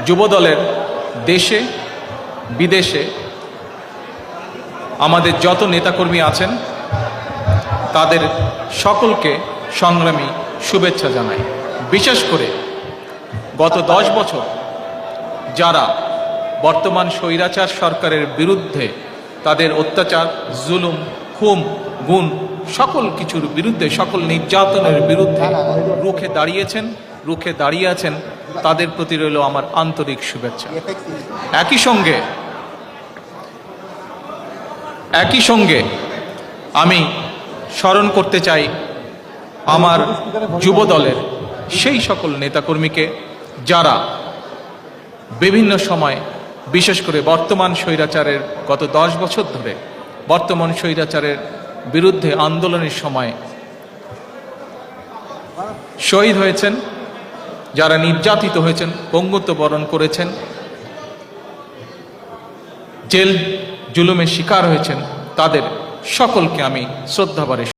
যুবদলের দেশে বিদেশে আমাদের যত নেতাকর্মী আছেন তাদের সকলকে সংগ্রামী শুভেচ্ছা জানাই। বিশেষ করে গত 10 বছর যারা বর্তমান স্বৈরাচার সরকারের বিরুদ্ধে তাদের অত্যাচার, জুলুম, খুন, গুণ সকল কিছুর বিরুদ্ধে, সকল নির্যাতনের বিরুদ্ধে রুখে দাঁড়িয়ে আছেন, তাদের প্রতি রইল আমার আন্তরিক শুভেচ্ছা। একই সঙ্গে আমি স্মরণ করতে চাই আমার যুব দলের সেই সকল নেতাকর্মীকে যারা বিভিন্ন সময়, বিশেষ করে বর্তমান স্বৈরাচারের গত 10 বছর ধরে বর্তমান স্বৈরাচারের বিরুদ্ধে আন্দোলনের সময় শহীদ হয়েছেন, যারা নির্যাতিত হয়েছেন, পঙ্গুত্ব বরণ করেছেন, জেল জুলুমের শিকার হয়েছেন, তাদের সকলকে আমি শ্রদ্ধাভরে